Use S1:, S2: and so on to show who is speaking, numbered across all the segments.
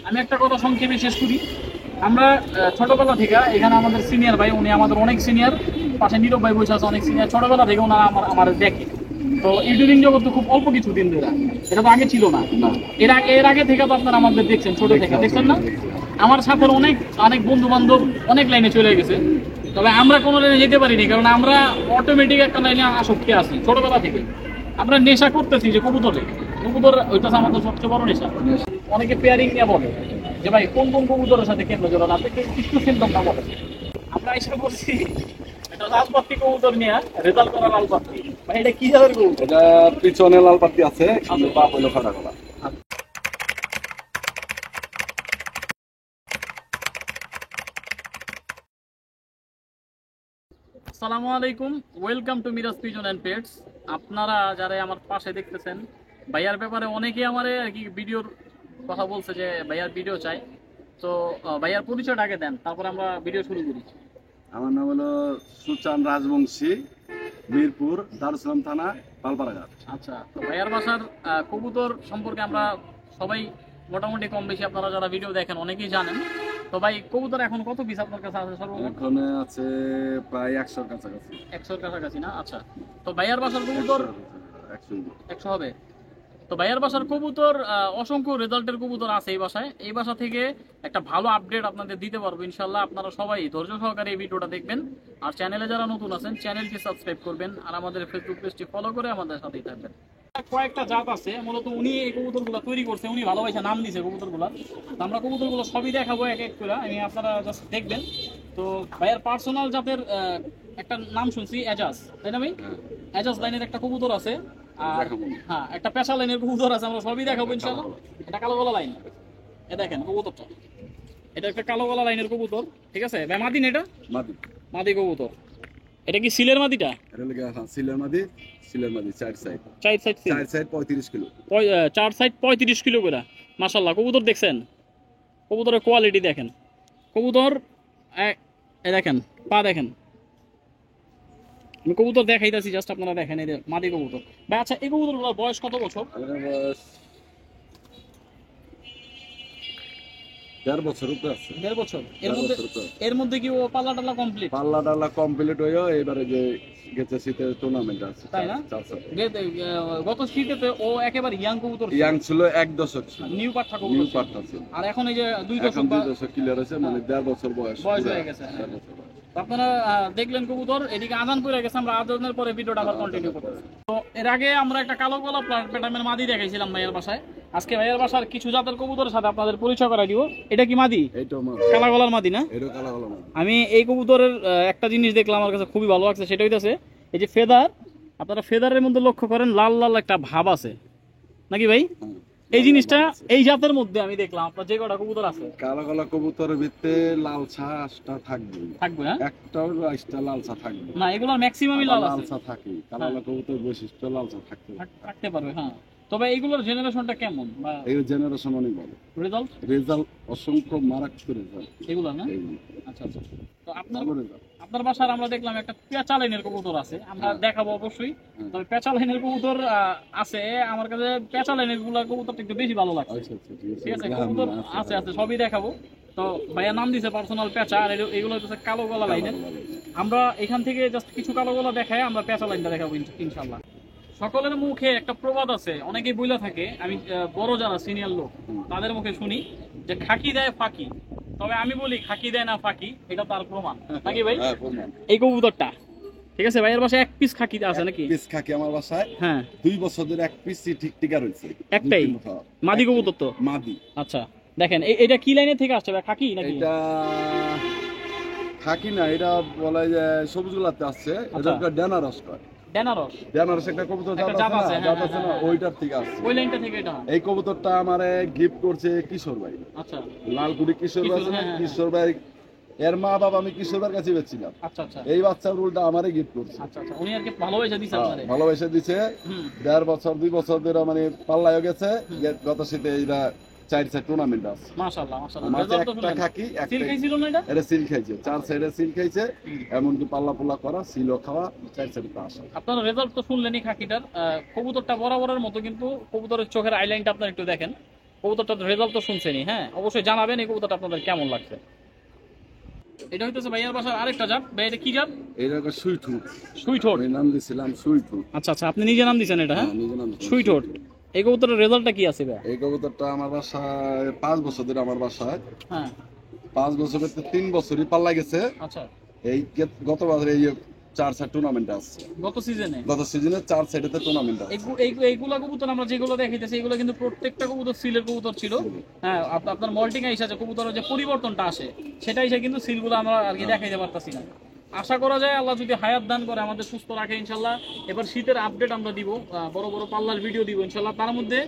S1: আমি একটা কথা সংক্ষেপে শেষ করি। আমরা ছোটবেলা থেকে এখানে আমাদের সিনিয়র ভাই, উনি আমাদের অনেক সিনিয়র, পাশে নীরব ভাই বসে আছে অনেক সিনিয়র, ছোটবেলা থেকে ওনারা আমার দেখে। তো ইউটিউবিং জগৎ তো খুব অল্প কিছু দিন ধরে, এটা তো আগে ছিল না। এর আগে থেকে তো আপনারা আমাদের দেখছেন, ছোট থেকে দেখছেন না? আমার সাথে অনেক অনেক বন্ধু বান্ধব অনেক লাইনে চলে গেছে, তবে আমরা কোনো লাইনে যেতে পারিনি, কারণ আমরা অটোমেটিক একটা লাইনে আসক্তি আছি ছোটবেলা থেকে। আমরা নেশা করতেছি যে কবুতরে, কবুতর ওইটা আমাদের সবচেয়ে বড় নেশা। অনেকে পেয়ারিং নিয়ে বলে যে ভাই কোন কোন কবুতরের সাথে কেন্দ্র জোড়া, আপনি কিছু চিন্তা না বলে। আমরা এসে বলছি এটা লাল পাত্তি কবুতর নিয়ে রেজাল্ট করা লাল পাত্তি। ভাই এটা কি জাতের কবুতর?
S2: এটা পিছনে লাল পাত্তি আছে, কিন্তু পা হইলো ফাটা গলা।
S1: আসসালামু আলাইকুম, welcome to Miraj pigeon and pets. আপনারা যারা আমার পাশে দেখতেছেন, ভাইয়ার ব্যাপারে অনেকেই আমার আর কি ভিডিওর কথা বলছে যে ভাইয়ার ভিডিও চাই। তো ভাইয়ার পরিচয়টা আগে দেন, তারপর আমরা ভিডিও শুরু করি।
S2: আমার নাম হলো সুচান রাজবংশী, মিরপুর দারুসালাম থানা, পালপাড়াঘাট।
S1: আচ্ছা, তো ভাইয়ার বাসার কবুতর সম্পর্কে আমরা সবাই মোটামুটি কম বেশি, আপনারা যারা ভিডিও দেখেন অনেকেই জানেন। তো ভাই কবুতর এখন কত পিস আপনার কাছে আছে সর্বমোট?
S2: এখন আছে প্রায় 100 কাছাকাছি।
S1: 100-র কাছাকাছি না? আচ্ছা, তো ভাইয়ার বাসার কবুতর 100 হবে। তো ভাইয়ার বাসার কবুতর অসংখ্য রেজাল্টের কবুতর আছে এই বাসায়। এই বাসা থেকে একটা ভালো আপডেট আপনাদের দিতে পারবো ইনশাল্লাহ। আপনারা সবাই ধৈর্য সহকারে এই ভিডিওটা দেখবেন, আর চ্যানেলে যারা নতুন আছেন চ্যানেলটি সাবস্ক্রাইব করবেন, আর আমাদের ফেসবুক পেজটি ফলো করে আমাদের সাথেই থাকবেন। কয়েকটা জাত আছে, মূলত উনি এই কবুতরগুলো তৈরি করছে, উনি ভালোবাসা নাম দিয়েছে কবুতরগুলো। আমরা কবুতরগুলো সবই দেখাবো এক এক করে, আমি আপনারা জাস্ট দেখবেন। তো ভাইয়ার পার্সোনাল জাতের একটা নাম শুনছি এজাজ, তাই না ভাই? এজাজ লাইনের একটা কবুতর আছে, আর হ্যাঁ একটা পেশা লাইনের কবুতর আছে, আমরা সবই দেখাবো ইনশাআল্লাহ। এটা কালো গলা লাইন, এ দেখেন কবুতরটা, এটা একটা কালো গলা লাইনের কবুতর, ঠিক আছে ভাই? মাদি না এটা?
S2: মাদি।
S1: মাদি কবুতর। এটা কি সিলের মাদিটা?
S2: এটা লাগা সিলের মাদি, সিলের মাদি চার সাইড।
S1: চার সাইড সিল,
S2: চার সাইড 35 কিলো।
S1: চার সাইড 35 কিলো করে। মাশাআল্লাহ, কবুতর দেখছেন? কবুতরের কোয়ালিটি দেখেন। কবুতর এই দেখেন, পা দেখেন। আমি কবুতর দেখাইতেছি, জাস্ট আপনারা দেখেন। এই মাদি কবুতর ভাই। আচ্ছা, এই কবুতরগুলোর বয়স কত বছর?
S2: এটার বয়স 1.5 বছর উপরে আছে।
S1: 1.5 বছর।
S2: 1.5 বছর উপরে।
S1: এর মধ্যে কি ও পাল্লা টাল্লা কমপ্লিট?
S2: পাল্লা ডাল্লা কমপ্লিট হইও, এবারে যে গেছে শীতের টুর্নামেন্ট আছে,
S1: তাই না? গত শীতে ও একেবারে ইয়াং কবুতর,
S2: ইয়াং ছিল, 1 দশক ছিল,
S1: নিউ পাঠা
S2: নিউ
S1: কবুতর ছিল।
S2: পার্টটা ছিল।
S1: আর এখন এই যে 2
S2: এখন
S1: দশক
S2: 2 দশক ক্লিয়ার হয়েছে, মানে 1.5 বছর বয়স
S1: হয়ে গেছে। তো আপনারা দেখলেন কবুতর, এদিকে আজান পড়ে গেছে, আমরা আজানের পরে ভিডিওটা আবার কন্টিনিউ করব। তো এর আগে আমরা একটা কালো গলা প্যাটার্নের মাদি দেখাইছিলাম ভাইয়ের বাসায়। আজকে ভাইয়ের বাসার কিছু জাতের কবুতরের সাথে আপনাদের পরিচয় করাই দিব। এটা কি মাদি?
S2: এইটাও মাদি,
S1: কালা গলার মাদি না?
S2: এটাও কালা গলা মাদি।
S1: আমি এই কবুতরের একটা জিনিস দেখলাম, আমার কাছে খুবই ভালো লাগছে, সেটা হইতাছে এই যে ফেদার। আপনারা ফেদারের মধ্যে লক্ষ্য করেন, লাল লাল একটা ভাব আছে নাকি ভাই? এই জিনিসটা এই জাতের মধ্যে আমি দেখলাম। আপনার যে কটা কবুতর আছে
S2: কালা গলা কবুতরের ভিতরে লাল ছাটা থাকবে,
S1: হ্যাঁ?
S2: একটাও রাইসটা লাল ছা থাকবে
S1: না, এগুলোর ম্যাক্সিমামই লাল আছে।
S2: লাল ছা থাকে, কালা গলা কবুতরের বৈশিষ্ট্য লাল ছা
S1: থাকতে পারবে, হ্যাঁ। তবে এইগুলোর জেনারেশনটা কেমন বা
S2: এই জেনারেশন অনেক ভালো, রেজাল্ট অসংখ্য মারাত্মক রেজাল্ট
S1: এগুলো না? আচ্ছা আচ্ছা। তো আপনার বাসার আমরা দেখলাম একটা পেঁচা লাইনের কবুতর আছে, আমরা দেখাবো অবশ্যই। তবে পেঁচা লাইনের কবুতর আছে আমার কাছে, পেঁচা লাইনের কবুতরটা একটু বেশি ভালো লাগছে। ঠিক আছে, কবুতর আছে আছে সবই দেখাবো। তো ভাইয়া নাম দিছে পার্সোনাল পেঁচা, আর এগুলো হচ্ছে কালো গলা লাইনের। আমরা এখান থেকে জাস্ট কিছু কালো গলা দেখাই, আমরা পেঁচা লাইনটা দেখাবো ইনশাল্লাহ। সকলের মুখে একটা প্রবাদ আছে, অনেকেই বইলা থাকে, আমি বড় যারা সিনিয়র লোক তাদের মুখে শুনি যে খাকি দেয় ফাঁকি। তবে আমি বলি খাকি দেয় না ফাঁকি, এটা তার প্রমাণ নাকি ভাই? এই কবুতরটা ঠিক আছে, ভাইয়ের বাসায় 1 পিস খাকি আছে নাকি?
S2: পিস খাকি আমার বাসায়,
S1: হ্যাঁ
S2: 2 বছর ধরে 1 পিস ঠিক টিকা রয়েছে,
S1: একটাই মাদি কবুতর তো?
S2: মাদি।
S1: আচ্ছা, দেখেন এটা কি লাইনের থেকে আসছে ভাই? খাকি নাকি?
S2: এটা খাকি না, এটা বলা যায় সবুজ গোলাতে আসছে, এটা ডেনারস কয়। ডেনারস একটা কবুতর জাত আছে না, ওইটার থেকে আসছে, ওই লাইনটা থেকে। এটা এই কবুতরটা আমারে গিফট করছে কিশোর ভাই। আচ্ছা, লালকুড়ি কিশোর ভাই, কিশোর ভাই এর মা বাবা আমি কিশোর ভাইয়ের কাছে বেচছিলাম। আচ্ছা আচ্ছা, এই বাচ্চার উল্টা আমারে গিফট করছে। আচ্ছা আচ্ছা, উনি আর কি ভালোবাসা দিছে আপনারে? ভালোবাসা দিছে। 1.5 বছর 2 বছর ধরে মানে পাল্লায় গেছে। গত শীতে এইটা 4 সাইড টুর্নামেন্ট আছে। মাশাআল্লাহ মাশাআল্লাহ, রেজাল্ট তো শুনলেন। খাকি সিল খাইছিল না? এটা সিল খাইছে, 4 সাইডে সিল খাইছে, এমন কি পাল্লা পোলা করা, সিলও খাওয়া, 4 সাইডে পাস। আপনারা রেজাল্ট তো শুনলেনই খাকিটার। কবুতরটা বরাবরের মতো, কিন্তু কবুতরের চোখের আইলাইনটা আপনারা একটু দেখেন,
S1: কবুতরটার রেজাল্ট তো শুনছেনই, হ্যাঁ অবশ্যই জানাবেন এই কবুতরটা আপনাদের কেমন লাগছে। এটা হইতেছে ভাইয়ার বাসার আরেকটা জাত। ভাই এটা কি জাত?
S2: এটা সুইঠোট।
S1: সুইঠোট
S2: নাম দিছিলাম সুইঠোট।
S1: আচ্ছা আচ্ছা, আপনি নিজে নাম দিয়েছেন এটা? হ্যাঁ
S2: নিজে নাম দিছি
S1: সুইঠোট। এই কবুতরের রেজাল্টটা কি আছে ভাই?
S2: এই কবুতরটা আমার বাসায় 5 বছর ধরে আমার বাসায়।
S1: হ্যাঁ
S2: 5 বছরের 3 বছরই পাল্লা গেছে।
S1: আচ্ছা,
S2: এই গত বছর এই 4 টুর্নামেন্ট আছে।
S1: গত সিজনে
S2: 4 সাইডেতে টুর্নামেন্ট আছে।
S1: এইগুলা কবুতর আমরা যেগুলো দেখাইতেছি এগুলো কিন্তু প্রত্যেকটা কবুতর সিলের কবুতর ছিল। হ্যাঁ আপনার মল্টিং এসে যে কবুতরের যে পরিবর্তনটা আসে সেটা এসে কিন্তু সিলগুলো আমরা আর কি দেখাইতে পারতাছি না। আশা করা যায় আল্লাহ যদি হায়াত দান করে আমাদের সুস্থ রাখে ইনশাল্লাহ এবার শীতের আপডেট আমরা দিব, বড় বড় পাল্লার ভিডিও দিব ইনশাল্লাহ। তার মধ্যে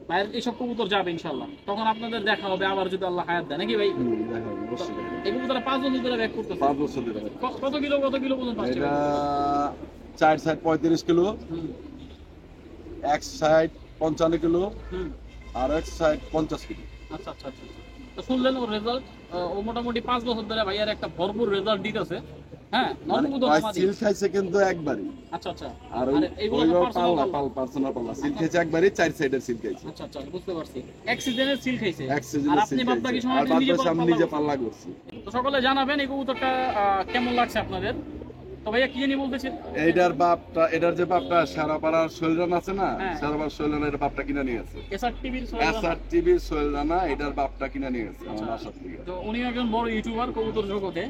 S1: বাইরের এইসব কবুতর যাবে ইনশাল্লাহ, তখন আপনাদের দেখা হবে আবার যদি আল্লাহ হায়াত দেয়, নাকি ভাই? এই কবুতর 5 বছর ধরে ব্যাক করতেছে।
S2: 5 বছর ধরে।
S1: কত কিলো পর্যন্ত আসছে?
S2: এটা 4 সাইড 35 কিলো, এক সাইড 55 কিলো, আর এক সাইড 50 কিলো।
S1: আচ্ছা আচ্ছা আচ্ছা, তো শুনলেন ওর রেজাল্ট। ও মোটামুটি 5 বছর ধরে ভাইয়ার একটা ভরপুর রেজাল্ট দিতেছে। হ্যাঁ
S2: সিল খাইছে কিন্তু একবারই।
S1: আচ্ছা আচ্ছা,
S2: আর এইগুলো পার্সোনাল পাল্লা সিল খাইছে একবারই, 4 সাইডের সিল খাইছে।
S1: আচ্ছা আচ্ছা, বুঝতে পারছি। এক সিজনের সিল খাইছে।
S2: আর আপনি
S1: বাদবাকি সময়
S2: নিজে পাল্লা করছি।
S1: তো সকলে জানাবেন এই কবুতরটা কেমন লাগছে আপনাদের। তো ভাইয়া কি জানি বলতেছেন?
S2: এটার যে বাপটা সারাপাড়ার শৈলরান আছে না, সারাপাড়ার শৈলরানের বাপটা কিনে নিয়ে গেছে। এসআর টিভির শৈলরানা এটার বাপটা কিনে নিয়ে গেছে আমার বাসা থেকে।
S1: তো উনি একজন বড় ইউটিউবার কবুতর জগতে,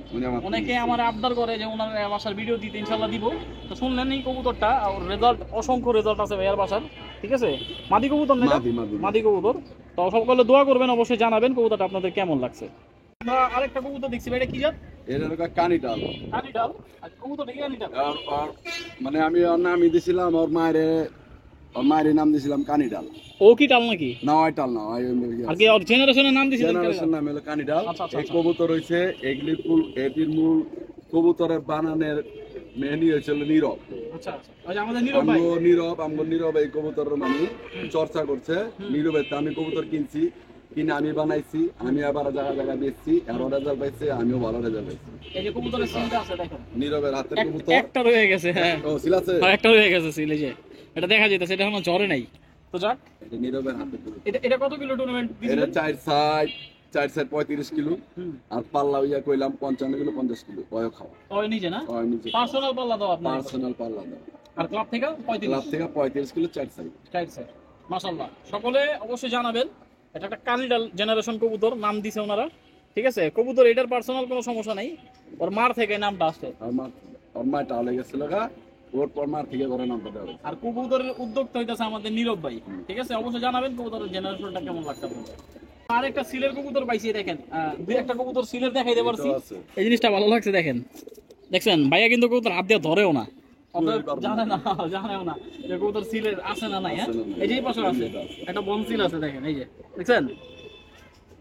S1: অনেকে আমার আবদার করে যে ওনার বাসার ভিডিও দিতে, ইনশাআল্লাহ দিব। তো শুনলেন এই কবুতরটা ওর রেজাল্ট, অসংখ্য রেজাল্ট আছে ভাইয়ার বাসার, ঠিক আছে? মাদি কবুতর না? মাদি কবুতর। তো সকলে দোয়া করবেন, অবশ্যই জানাবেন কবুতরটা আপনাদের কেমন লাগছে। আমরা আরেকটা কবুতর দেখছি ভাই, এটা কি জাত?
S2: এটা হলো কানিডাল।
S1: কানিডাল? আচ্ছা, কবুতরটা কি কানিডাল?
S2: মানে আমি ওর নামই দিছিলাম, ওর মায়ের নাম দিছিলাম কানিডাল।
S1: ও কি টাল নাকি?
S2: না ওই টাল না,
S1: আর কি ওর জেনারেশনের নাম দিছিলেন?
S2: জেনারেশন নাম হলো কানিডাল। এই কবুতর হইছে এটির মূল কবুতরের বানানের মেহনি হয়েছিল নীরব।
S1: আচ্ছা আচ্ছা, ওই আমাদের নীরব
S2: এই কবুতরের মানে চর্চা করছে। নীরবের আমি কবুতর কিনছি, কিনে আমি বানাইছি, আমি আবার জায়গা বেচছি, আরো রেজাল্ট পাইছে, আমিও ভালো রেজাল্ট পাইছি।
S1: এই যে কবুতরের সিলটা আছে দেখেন,
S2: নীরবের হাতের কবুতর
S1: একটা রয়ে গেছে। হ্যাঁ
S2: ও সিল আছে,
S1: একটা রয়ে গেছে সিল, এই যে এটা দেখা যেতেছে, এটা এখনো জ্বরে নাই। তো যাক,
S2: এটা নীরবের হাতের কবুতর।
S1: এটা কত কিলো টুর্নামেন্ট দিবেন?
S2: এটা 4 সাইড 35 কিলো, আর পাল্লা ইয়া কইলাম 55 কিলো 50 কিলো ওয় খাওয়া।
S1: ওই নিজে না?
S2: ওই নিজে
S1: পার্সোনাল পাল্লা দাও আপনার?
S2: পার্সোনাল পাল্লা দাও।
S1: আর ক্লাব থেকে
S2: 35 কিলো 4 সাইড।
S1: মাশাআল্লাহ, সকলে অবশ্যই জানাবেন। এটা একটা কানিডাল জেনারেশন কবুতর নাম দিছে ওনারা, ঠিক আছে? কবুতর এটার পার্সোনাল কোনো সমস্যা নাই, ওর মার থেকে নামটা আসছে।
S2: ওর মা টালে গেছিল গা, ওর পর মার থেকে ধরে নামটা দেওয়া।
S1: আর কবুতরের উদ্যোক্তা হইতাছে আমাদের নীরব ভাই, ঠিক আছে? অবশ্যই জানাবেন কবুতরের জেনারেশনটা কেমন লাগছে আপনাদের। আর একটা সিলের কবুতর পাইছি, দেখেন দুই একটা কবুতর সিলের দেখাইতে পারছি, এই জিনিসটা ভালো লাগছে। দেখেন, দেখছেন ভাইয়া কিন্তু কবুতর হাত দিয়ে ধরেও না, জানেও না যে কবুতর সিলের আছে না নাই। হ্যাঁ, এই যে এই পাশে আছে একটা বন সিল আছে, দেখেন এই যে, দেখছেন?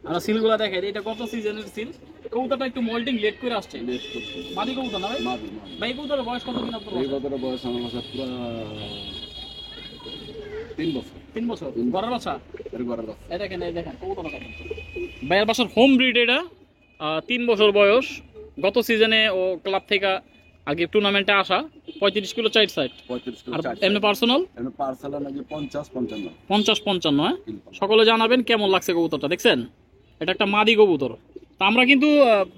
S1: আমরা সিলগুলা দেখাই, এটা কত সিজনের সিল। কবুতরটা একটু মোল্ডিং লেট করে আসছে। মাদি কবুতর না ভাই? ভাই কবুতরের বয়স কত দিন আপনার? এই কবুতরের বয়স আমার কাছে পুরো 3 বছর। ঘরের বাচ্চা? ঘরের বাচ্চা। এই দেখেন, এই দেখেন কবুতর দেখেন, ভাইয়ের বাসার হোম ব্রিড এটা। 3 বছর বয়স। গত সিজনে ও ক্লাব থেকে আগে টুর্নামেন্টে আসা। 35 কিলো 4 সাইড। 35 kilo 4 side. এমনি পার্সোনাল নাকি 50-55। হ্যাঁ, সকলে জানাবেন কেমন লাগছে কবুতরটা, দেখছেন? এটা একটা মাদি কবুতর। তা আমরা কিন্তু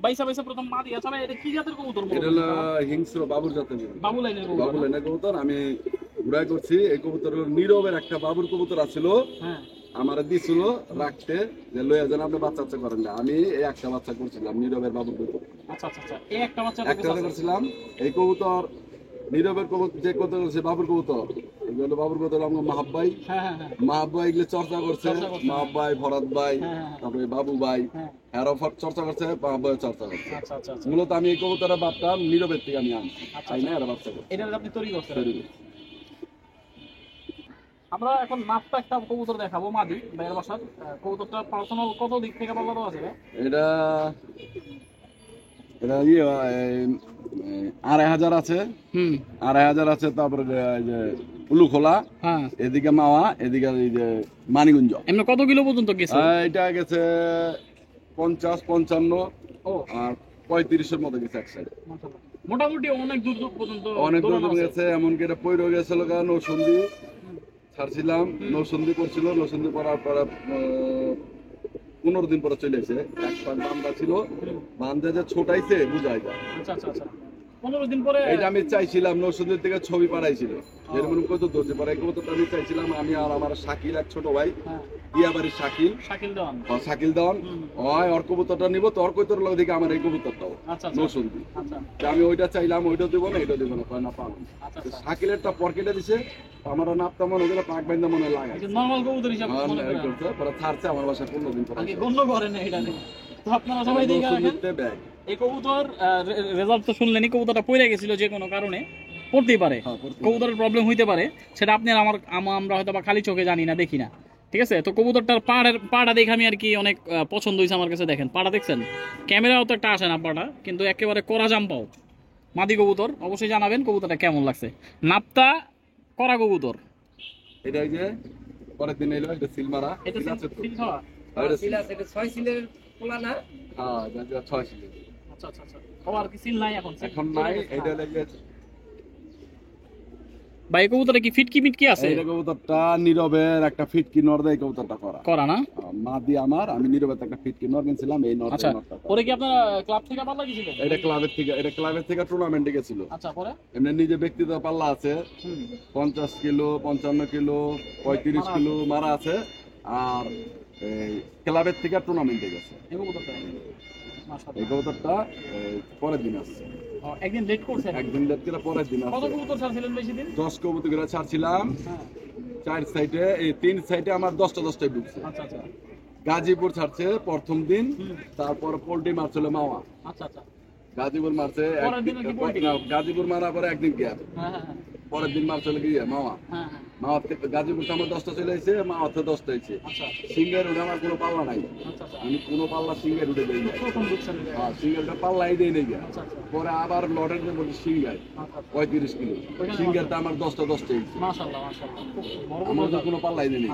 S1: বাইসা প্রথম মাদি আছে। এটা কি জাতের কবুতর?
S2: এটা হলো হিংস্র বাবুর জাতের, বাবু লাইনের কবুতর। আমি ঘুরাই করছি এই কবুতর। নীরবের একটা বাবুর কবুতর আছিল, হ্যাঁ, আমার দিছিল রাখতে, যে লইয়া যান আপনি বাচ্চা করেন না। আমি এই একটা বাচ্চা করছিলাম নীরবের বাবুর কবুতর। আচ্ছা আচ্ছা, এই একটা বাচ্চা করছিলাম। এই কবুতর নীরবের কবুতর যে কবুতর আছে বাবুর কবুতর, এগুলো বাবুর কবুতর আমার মাহাব্বাই, মাহাব্বাই এগুলো চর্চা করছে। মাহাব্বাই, ভরত ভাই, তারপরে বাবু ভাই, এরা চর্চা করছে, মাহাব্বাই চর্চা করছে। মূলত আমি এই কবুতরের বাপটা নীরবের থেকে আমি আনছি, তাই না? এরা বাচ্চা করছে, এটা আপনি তৈরি করছেন। আমরা এখন মাপটা একটা কবুতর দেখাবো, মাদি ভাইয়ের বাসার। কবুতরটা পার্সোনাল কত দিক থেকে বলা আছে? এটা 2,500 আছে। 2,500 আছে। তারপরে উলুখোলা, এদিকে মাওয়া, এদিকে মানিগঞ্জ। এমনি কত কিলো পর্যন্ত গেছে? এটা গেছে 50-55 আর 35-এর মতো গেছে এক সাইড। মোটামুটি অনেক দূর পর্যন্ত, অনেক দূর গেছে। এমনকি এটা পয়রো গেছিল কারণ সন্ধি ছাড়ছিলাম, নৌসন্ধি করছিল, নৌসন্ধি করার পরে 15 দিন পরে চলে এসে এক পাক বান্দা ছিল, বান্দা যে ছোটাইছে বুঝাই যায়।
S1: আচ্ছা আচ্ছা আচ্ছা 15 দিন পরে
S2: এটা আমি চাইছিলাম, নৌসন্দির থেকে ছবি পাঠাইছিল যেরকম কত ধরছে পরে কবুতরটা আমি চাইছিলাম, আমি আর আমার শাকিল এক ছোট ভাই, ইয়াবাড়ির শাকিল শাকিল দেওয়ান হয় ওর কবুতরটা নিব, তোর কবুতর লগে দেখে আমার এই কবুতরটাও নৌসন্দি, আমি ওইটা চাইলাম, ওইটা দিব না, এটা দিব না, কয় না পাবো। শাকিলেরটা পরকেটে দিছে, আমার নাপটা মনে হলো পাক বাইন্দা মনে লাগাই
S1: নরমাল কবুতর হিসাবে মনে
S2: করছে, পরে ছাড়ছে আমার বাসায় 15 দিন পরে।
S1: আগে গণ্য করেন না এটা নিয়ে, তো আপনারা সবাই দেখে রাখেন। এই কবুতর রেজাল্ট তো শুনলেনই, কবুতরটা পড়ে গেছিল যে কোনো কারণে, পড়তেই পারে, কবুতরের প্রবলেম হইতে পারে, সেটা আপনি আর আমরা হয়তো বা খালি চোখে জানি না, দেখি না, ঠিক আছে। তো কবুতরটার পাড়া দেখে আমি আর কি অনেক পছন্দ হয়েছে আমার কাছে। দেখেন পাড়া দেখছেন, ক্যামেরাও তো একটা আসে না পাড়া, কিন্তু একেবারে করা জাম্পাও মাদি কবুতর। অবশ্যই জানাবেন কবুতরটা কেমন লাগছে। নাপতা করা কবুতর,
S2: এটা এই যে পরের দিন এলো, এটা সিল মারা,
S1: এটা সিল খাওয়া,
S3: এটা 6 সিলের পোলা না?
S2: হ্যাঁ, এটা 6 সিলের।
S1: আচ্ছা আচ্ছা আচ্ছা, আর কি সিল নাই এখন
S2: নাই, এটা লাগে
S1: ভাই। কবুতরে কি ফিটকি মিটকি আছে?
S2: এই কবুতরটা নীরবের একটা ফিটকি নর দেয়, কবুতরটা করা না মাদি আমার, আমি নীরবের একটা ফিটকি নর কিনছিলাম, এই নর।
S1: আচ্ছা, ওরে কি আপনারা ক্লাব থেকে পাল্লা গিয়েছিলেন?
S2: এটা ক্লাবের থেকে টুর্নামেন্টে গেছিল।
S1: আচ্ছা, পরে
S2: এমনি নিজে ব্যক্তিগত পাল্লা আছে, 50 কিলো, 55 কিলো, 35 কিলো মারা আছে, আর এই ক্লাবের থেকে টুর্নামেন্টে গেছে। এই কবুতরটা পরের দিন আসছে,
S1: একদিন লেট করছে,
S2: একদিন লেট করে পরের দিন আসছে।
S1: কত কবুতর ছাড়ছিলেন বেশি দিন?
S2: 10 কবুতর করে ছাড়ছিলাম, 4 সাইডে, এই 3 সাইডে আমার 10টা ঢুকছে।
S1: আচ্ছা আচ্ছা,
S2: গাজীপুর ছাড়ছে প্রথম দিন, তারপর পোল্ট্রি মারছিল মাওয়া।
S1: আচ্ছা আচ্ছা,
S2: গাজীপুর মারছে, গাজীপুর মারার পরে একদিন গ্যাপ, পরের দিন মারছিল কি মাওয়া। মাওয়া থেকে গাজীপুর আমার 10টা চলে এসেছে, মাওয়া থেকে 10টা হয়েছে। সিঙ্গের উঠে আমার কোনো পাল্লা নাই, আমি কোনো পাল্লা সিঙ্গের উঠে দেই না, সিঙ্গের উঠে পাল্লাই দেই নাই। পরে আবার লটের যে বলছি সিঙ্গাই 35 কিলো, সিঙ্গেরটা আমার 10টা হয়েছে, আমার তো কোনো পাল্লাই দেই নাই।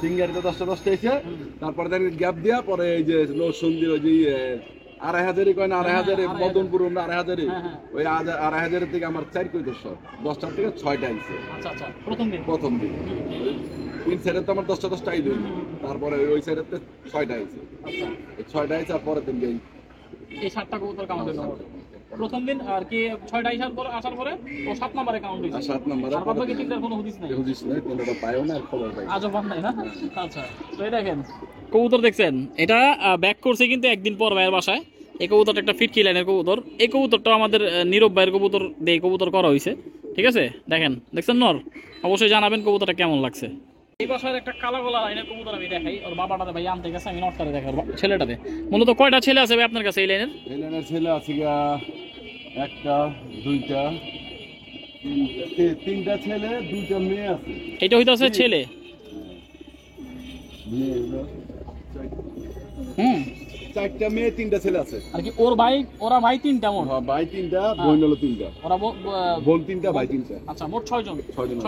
S2: সিঙ্গারটা 10টা হয়েছে, তারপরে দেখেন গ্যাপ দিয়া, পরে এই যে নৌসন্ধি ওই যে 2,500 কয় না, 2,500 মদনপুর 2,500, ওই 2,500 থেকে আমার 4 কবুতর 10টার থেকে 6টা আইছে। প্রথম দিন 3 সাইডে তো আমার 10টা আইছে, তারপরে ওই সাইডে 6টা আইছে। এই 6টা আইছে, আর পরের দিন
S1: এই 7টা কবুতর কাউন্ট হলো প্রথম দিন, আর কি 6টা আসার পরে ও 7 নম্বরে কাউন্ট হইছে।
S2: 7 নম্বরে
S1: আর বাকি তিনটার কোনো হুদিস নাই,
S2: কোনটা পায়ও না, খবর পাই
S1: আজব নাই না। আচ্ছা, তো এই দেখেন কবুতর দেখছেন, এটা ব্যাক করছে কিন্তু একদিন পর ভাইয়ের বাসায়। এই কবুতরটা একটা ফিটকি লাইনের কবুতর, এই কবুতরটা আমাদের নীরব ভাইয়ের কবুতর দিয়ে কবুতর করা হয়েছে, ঠিক আছে। দেখছেন নর, অবশ্যই জানাবেন কবুতরটা কেমন লাগছে। এই বাসার একটা কালা গলা লাইনের কবুতর আমি দেখাই, ওর বাবাটারে ভাই আনতে গেছে, আমি নটটারে দেখাই ছেলেটাতে। মূলত কয়টা ছেলে আছে ভাই আপনার কাছে এই লাইনের?
S2: এই লাইনের ছেলে আছে একটা, দুইটা, তিনটা ছেলে, দুইটা মেয়ে আছে।
S1: এটা হইতাছে ছেলে,
S2: চারটা মেয়ে, 3টা ছেলে আছে।
S1: আর কি ওরা ভাই 3টা, মোট
S2: ভাই 3টা, বোন হলো 3টা,
S1: ওরা
S2: বোন 3টা, ভাই 3টা।
S1: আচ্ছা, মোট 6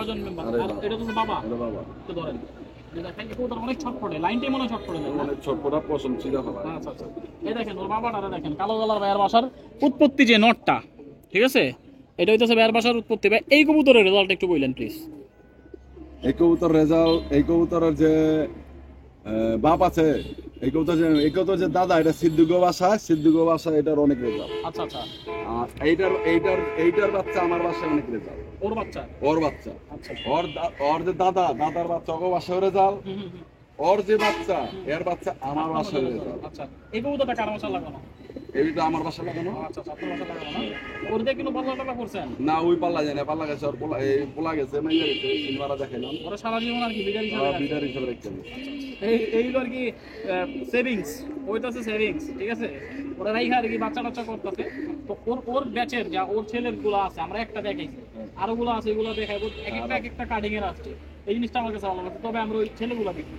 S1: জন মেম্বার। আর এটা তো বাবা, তো ধরেন দেখেন কবুতর অনেক ছটফটে, লাইনটাই মনে ছটফটে,
S2: অনেক ছটফটা পছন্দ ছিল।
S1: আচ্ছা আচ্ছা, এই দেখেন ওর বাবাটারে দেখেন, কালো গলার ভাইয়ের বাসার উৎপত্তি যে নটটা, ঠিক আছে, এটা হইতেছে ভাইয়ের বাসার উৎপত্তি। ভাই এই কবুতরের রেজাল্ট একটু বললেন প্লিজ।
S2: এই কবুতর রেজাল্ট, এই কবুতরের যে বাপ আছে, এই কবুতর যে দাদা, এটা সিদ্ধুগো বাসা, এটার অনেক রেজাল্ট।
S1: আচ্ছা আচ্ছা,
S2: আর এইটার বাচ্চা আমার বাসায় অনেক রেজাল্ট। ওর বাচ্চা,
S1: আচ্ছা,
S2: ওর যে দাদার বাচ্চা ওর বাসায় রেজাল্ট, ওর যে বাচ্চা এর বাচ্চা আমার বাসায় রেজাল্ট।
S1: আচ্ছা, এই কবুতরটা কার বাসা লাগানো?
S2: এইটা আমার বাসা লাগানো।
S1: আচ্ছা, আপনার বাসা লাগানো না? ওর দিয়ে কোনো পাল্লা করছেন
S2: না? ওই পাল্লা যায় না, পাল্লা গেছে, ওর পোলা গেছে, মাইয়া গেছে, সিলভারা দেখাইলাম।
S1: ওরা সারা জীবন আর কি বিডার
S2: হিসাবে রাখতে হবে।
S1: এইগুলো আর কি সেভিংস, ওইটাছে সেভিংস, ঠিক আছে। ওরা রাইখা আর কি বাচ্চা করতেছে। তো ওর ব্যাচের যা ওর ছেলের গুলো আছে, আমরা একটা দেখাইছি, আরো গুলো আছে, এগুলো দেখাইবো, এক একটা কাটিং এর আসছে। এই জিনিসটা আমার কাছে ভালো লাগছে, তবে আমরা ওই ছেলেগুলো দেখি।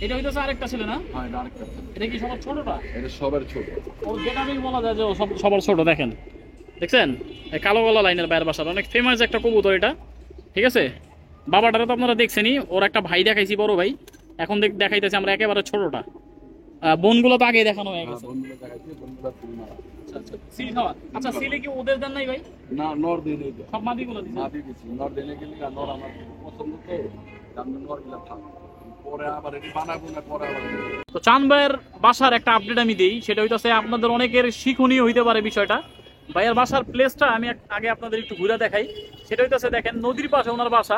S1: এটা হইতেছে আরেকটা ছেলে না?
S2: হ্যাঁ, এটা আরেকটা।
S1: এটা কি সবার ছোটটা?
S2: এটা সবার ছোট।
S1: ওর গেটাবেই বলা যায় যে সবার ছোট। দেখছেন এই কালো গলা লাইনের বাইরের বাসার অনেক ফেমাস একটা কবুতর এটা, ঠিক আছে। বাবাটারে তো আপনারা দেখছেনই, ওর একটা ভাই দেখাইছি, বড় ভাই। এখন দেখাইতেছি আমরা একেবারে ছোটটা। বোনগুলো তো আগেই দেখানো হয়ে গেছে। আচ্ছা আচ্ছা সিল খাওয়া। আচ্ছা সিলে কি ওদের দেন নাই ভাই?
S2: না, নর দিয়ে নেই
S1: সব মাদিগুলো দিছেন?
S2: মাদি দিছি, নর দিয়ে নেই কিন্তু নর আমার পছন্দ তো আমি নর গুলা থাকবো পরে আবার এটি বানাবো না পরে আবার
S1: তো চান ভাইয়ের বাসার একটা আপডেট আমি দিই, সেটা হইতাছে আপনাদের অনেকের শিক্ষণীয় হইতে পারে বিষয়টা। ভাইয়ের বাসার প্লেসটা আমি আগে আপনাদের একটু ঘুরে দেখাই। সেটা হইতাছে দেখেন নদীর পাশে ওনার বাসা।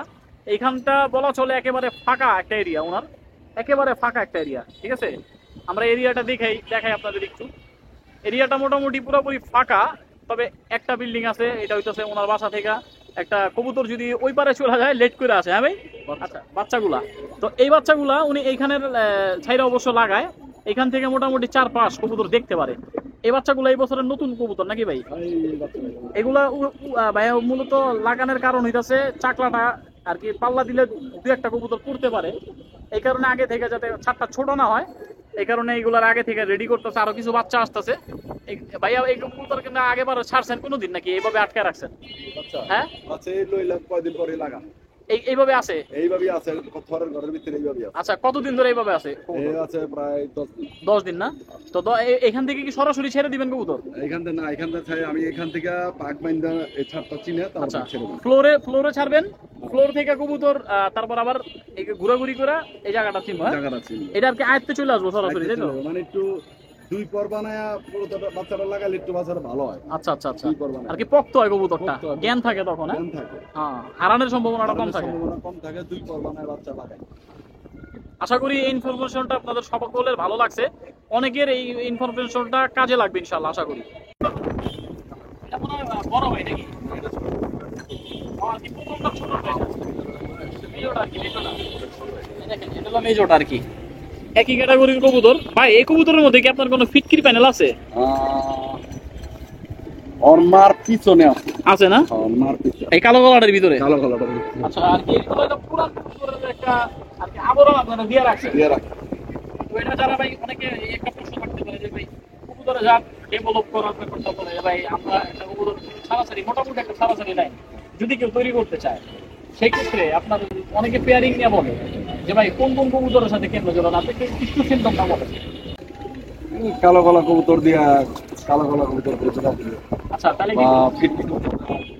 S1: এইখানটা বলা চলে একেবারে ফাঁকা একটা এরিয়া, ওনার একেবারে ফাঁকা একটা এরিয়া, ঠিক আছে। আমরা এরিয়াটা দেখাই আপনাদের একটু। এরিয়াটা মোটামুটি পুরোপুরি ফাঁকা, তবে একটা বিল্ডিং আছে, এটা হইতাছে ওনার বাসা থেকে একটা কবুতর যদি ওই পারে চলে যায় লেট করে আসে। হ্যাঁ ভাই, আচ্ছা বাচ্চাগুলা, তো এই বাচ্চাগুলা উনি এইখানের ছাইরা অবশ্য লাগায়, এখান থেকে মোটামুটি 4-5 কবুতর দেখতে পারে। এই বাচ্চাগুলো এই বছরের নতুন কবুতর নাকি ভাই? এগুলা ভাই মূলত লাগানোর কারণ হইতাছে চাকলাটা আর কি পাল্লা দিলে 2-1টা কবুতর পড়তে পারে, এই কারণে আগে থেকে যাতে ছাদটা ছোট না হয় এই কারণে এইগুলার আগে থেকে রেডি করতেছে। আরো কিছু বাচ্চা আসতেছে। ভাইয়া এই কবুতর কিন্তু আগেবার ছাড়ছেন কোনোদিন নাকি এইভাবে আটকে রাখছেন? হ্যাঁ
S2: আচ্ছা, এই লইলাম কয়দিন পরে লাগা
S1: এইভাবে আছে?
S2: এইভাবে আছে থরের ঘরের ভিতরে এইভাবে আছে।
S1: আচ্ছা, কতদিন ধরে এইভাবে আছে?
S2: এই আছে প্রায়
S1: 10 দিন না? তো এখান থেকে কি সরাসরি ছেড়ে দিবেন কবুতর?
S2: এখান থেকে না, এখান থেকে আমি এখান থেকে পাক বাইন্দা এই ছাদটা চিনে তারপর
S1: আচ্ছা,
S2: ছেড়ে দেব।
S1: ফ্লোরে ছাড়বেন, ফ্লোর থেকে কবুতর তারপর আবার এই ঘোরাঘুরি করে এই জায়গাটা চিনবো।
S2: জায়গাটা চিনে
S1: এটা আর কি আয়ত্তে চলে আসবো সরাসরি, তাই তো?
S2: মানে একটু 2 পর বানায় পুরোটা বাচ্চাটা লাগালে একটু বাচ্চাটা ভালো হয়।
S1: আচ্ছা আচ্ছা আচ্ছা,
S2: 2 পর বানায়
S1: আর কি পক্ত হয় কবুতরটা,
S2: পক্ত হয়।
S1: জ্ঞান থাকে তখন।
S2: জ্ঞান থাকে,
S1: হ্যাঁ, হারানোর সম্ভাবনাটা কম থাকে।
S2: সম্ভাবনা কম থাকে, 2 পর বানায় বাচ্চা লাগায়।
S1: আশা করি এই ইনফরমেশনটা আপনাদের সকলের ভালো লাগছে, অনেকের এই ইনফরমেশনটা কাজে লাগবে ইনশাআল্লাহ আশা করি। এটা মনে হয় বড় হয় নাকি? আর কি প্রথমটা ছোট হয়? মেজোটা আর কি, মেজোটা। এই দেখেন, এটা হলো মেজোটা আর কি। একই ক্যাটাগরির কবুতর। ভাই এই কবুতরের মধ্যে কি আপনার কোনো ফিটকিরি প্যানেল আছে?
S2: ওর মার পিছনে আছে।
S1: আছে না?
S2: ওর মার পিছনে
S1: এই কালো গলাটার ভিতরে?
S2: কালো কালোটা
S1: আচ্ছা, আর কি এগুলো তো পুরান কবুতরের একটা আর কি আবরণ আপনারা দিয়ে রাখছেন।
S2: দিয়ে রাখ।
S1: তো এটা যারা ভাই অনেকে একটা প্রশ্ন করতে পারে যে ভাই কবুতরের জাত ডেভেলপ করার ব্যাপারটা বলে ভাই আমরা একটা কবুতর ছাড়াছাড়ি মোটামুটি একটা ছাড়াছাড়ি লাইন যদি কেউ তৈরি করতে চায়, সেই ক্ষেত্রে আপনার অনেকে পেয়ারিং নিয়ে বলে যে ভাই কোন কোন কবুতরের সাথে কেন্দ্র জোড়ান, আপনি কিছু সিম্পটমটা বলেন।
S2: কালো কালো কবুতর দিয়া কালো কালো কবুতর পেছনে দিবে।
S1: আচ্ছা, তাহলে কি
S2: বা ফিটফিট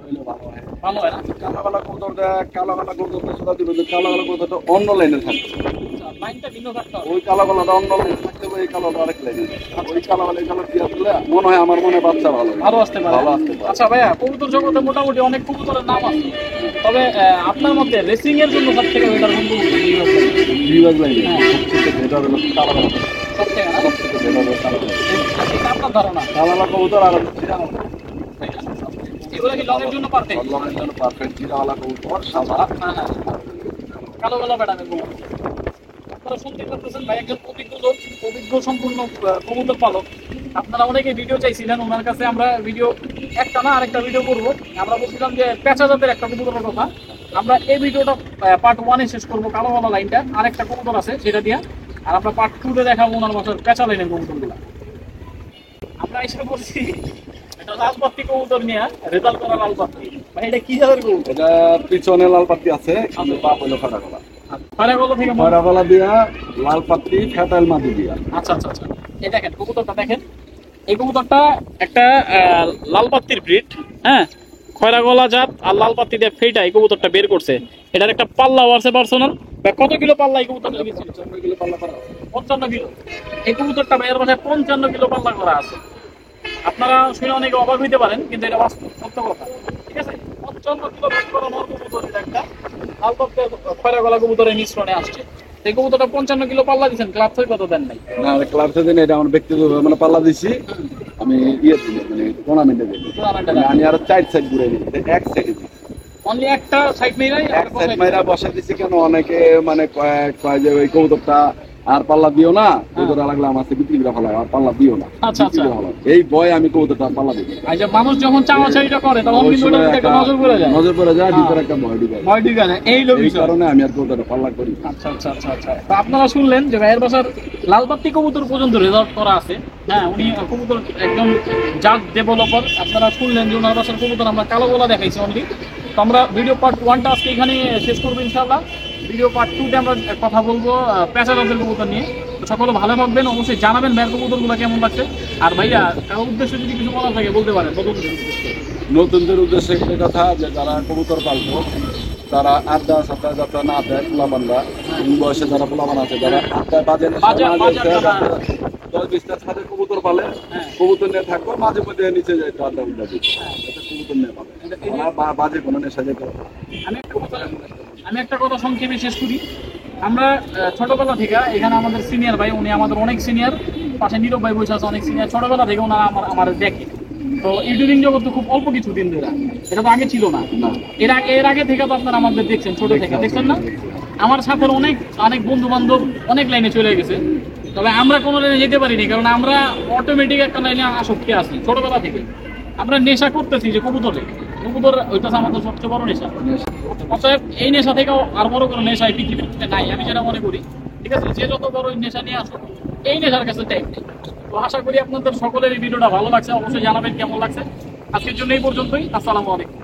S2: হইলে ভালো হয়।
S1: ভালো হয় না?
S2: কালো কালো কবুতরটা কালো কালো কবুতর পেছনে দিবে, যে কালো কালো কবুতরটা অন্য লাইনে থাকবে।
S1: আচ্ছা, লাইনটা ভিন্ন থাকতে হবে।
S2: ওই কালো কালোটা অন্য লাইনে থাকতে হবে, এই কালোটা আরেক লাইনে। ওই কালো কালো এই কালো দিয়া দিলে মনে হয় আমার মনে হয় বাচ্চা ভালো
S1: ভালো আসতে পারে।
S2: ভালো আসতে পারে।
S1: আচ্ছা ভাইয়া, কবুতর জগতে মোটামুটি অনেক কবুতরের নাম আছে, তবে আপনার মধ্যে রেসিং এর জন্য সব থেকে বেটার কোন কবুতর?
S2: বিভাগ লাইনে সবচেয়ে বেটার হলো কালো কালো।
S1: সব থেকে না?
S2: সবচেয়ে বেটার হলো কালো কালো।
S1: এটা আপনার ধারণা?
S2: কালো কালো কবুতর আর চিরালা
S1: এগুলো কি লংয়ের জন্য পারফেক্ট?
S2: লংয়ের জন্য পারফেক্ট। চিরালা কবুতর সাদা।
S1: হ্যাঁ হ্যাঁ, কালো কালো ব্যাটামের কবুতর। আপনারা শুনতে পারতেছেন ভাই একজন অভিজ্ঞ সম্পূর্ণ কবুতর পালক। আপনারা অনেকে ভিডিও চাইছিলেন ওনার কাছে, আমরা ভিডিও একটা না আরেকটা ভিডিও করবো। আমরা বলছিলাম যে পেঁচা জাতের একটা কবুতরের কথা, আমরা এই ভিডিওটা পার্ট 1-এ শেষ করবো কালো কালো লাইনটা, আরেকটা কবুতর আছে সেটা দিয়া, আর আমরা পার্ট 2-তে দেখাবো ওনার বছর পেঁচা লাইনের কবুতরগুলো। আমরা এসে বলছি এটা লাল পাত্তি কবুতর নিয়ে, রেজাল্ট করা লাল পাত্তি। ভাই এটা কি জাতের কবুতর?
S2: এটা পিছনে লাল পাত্তি আছে, কিন্তু পা হইলো ফাটা গলা।
S1: ফারাগলা থেকে
S2: ফাটা গলা দিয়া লাল পাত্তি ফেটাইল মাদি দিয়া।
S1: আচ্ছা আচ্ছা আচ্ছা, এই দেখেন কবুতরটা দেখেন, এই কবুতরটা একটা লাল পাত্তির ব্রিড। হ্যাঁ, খয়রা গলা জাত আর লাল পাত্তি দিয়ে ফেটা এই কবুতরটা বের করছে। এটার একটা পাল্লাও আছে পার্সোনাল। কত কিলো পাল্লা এই কবুতরটা লেগেছিল?
S2: 55 কিলো পাল্লা করা।
S1: 55 কিলো। এই কবুতরটা ভাইয়ের বাসায় 55 কিলো পাল্লা করা আছে। আপনারা শুনে অনেকে অবাক হইতে পারেন, কিন্তু এটা বাস্তব সত্য কথা, ঠিক আছে। 55 কিলো ব্যাট করা নর কবুতর একটা লাল পাত্তের খয়রা গলা কবুতরের মিশ্রণে আসছে। এই কবুতরটা 55 কিলো পাল্লা দিচ্ছেন, ক্লাব থেকে কত দেন নাই?
S2: না, ক্লাব থেকে এটা আমার ব্যক্তিগত মানে পাল্লা দিছি আমি ইয়ে দিই মানে টুর্নামেন্টে দিই। আমি আর 4 সাইড ঘুরে দিই, এক সাইডে দিই।
S1: অনলি একটা সাইড মেরাই
S2: এক সাইড মাইরা বসে দিছি কেন, অনেকে মানে কয় যে ওই কবুতরটা আর পাল্লা দিও না, কবুতর লাগলে আমার কাছে বিক্রি করে ভালো আর পাল্লা দিও না।
S1: আচ্ছা আচ্ছা,
S2: এই ভয় আমি কবুতরটা পাল্লা দিই।
S1: আচ্ছা, মানুষ যখন চাওয়াচাইটা করে তখন কিন্তু ওটার প্রতি একটা নজর পড়ে যায়।
S2: নজর পড়ে যায়, ভিতরে একটা ভয় ঢুকে যায়।
S1: ভয় ঢুকে যায়, এই লোক
S2: এই কারণে আমি আর কবুতরটা পাল্লা করি।
S1: আচ্ছা আচ্ছা আচ্ছা আচ্ছা, তো আপনারা শুনলেন যে ভাইয়ের বাসার লালপাত্তি কবুতর পর্যন্ত রেজাল্ট করা আছে। হ্যাঁ, উনি কবুতর একদম জাত ডেভেলপার। আপনারা শুনলেন যে ওনার বাসার কবুতর আমরা কালো গলা দেখাইছি অনলি। তো আমরা ভিডিও পার্ট 1টা আজকে এখানে শেষ করবো ইনশাআল্লাহ। ভিডিও পার্ট 2-তে আমরা কথা বলবো পেঁচা জাতের কবুতর নিয়ে। তো সকলে ভালো থাকবেন, অবশ্যই জানাবেন ভাইয়ের কবুতরগুলো কেমন লাগছে। আর ভাইয়া কারো উদ্দেশ্যে যদি কিছু বলা থাকে বলতে পারেন নতুনদের উদ্দেশ্যে।
S2: নতুনদের উদ্দেশ্যে একটা কথা যে যারা কবুতর পালবো তারা আড্ডা সাথে যাতে না দেয় পোলাপানরা বয়সে যারা পোলাপান আছে যারা আড্ডা বাজে সাথে কবুতর পালে কবুতর নিয়ে থাকবো মাঝে মধ্যে নিচে যায় একটু আড্ডা উড্ডা দিচ্ছে কবুতর নিয়ে পাবে বাজে কোনো নেশা যেতে হবে।
S1: আমি একটা কথা সংক্ষেপে শেষ করি। আমরা ছোটবেলা থেকে এখানে আমাদের সিনিয়র ভাই, উনি আমাদের অনেক সিনিয়র, পাশে নীরব ভাই বসে আছে অনেক সিনিয়র, ছোটবেলা থেকে ওনারা আমার দেখে। তো ইউটিউবিং জগৎ তো খুব অল্প কিছু দিন ধরে, এটা তো আগে ছিল না। এর আগে থেকে তো আপনারা আমাদের দেখছেন, ছোট থেকে দেখছেন না। আমার সাথে অনেক বন্ধু বান্ধব অনেক লাইনে চলে গেছে, তবে আমরা কোনো লাইনে যেতে পারিনি, কারণ আমরা অটোমেটিক একটা লাইনে আসক্তি আছি ছোটবেলা থেকে। আমরা নেশা করতেছি যে কবুতর ওইটা আমাদের সবচেয়ে বড় নেশা। অতএব এই নেশা থেকেও আর বড় কোনো নেশা এই পৃথিবীতে নাই, আমি যেটা মনে করি। ঠিক আছে, যে যত বড় নেশা নিয়ে আসুক, এই নেশার কাছে টাইম নেই। তো আশা করি আপনাদের সকলের এই ভিডিওটা ভালো লাগছে, অবশ্যই জানাবেন কেমন লাগছে। আজকের জন্য এই পর্যন্তই। আসসালামু আলাইকুম।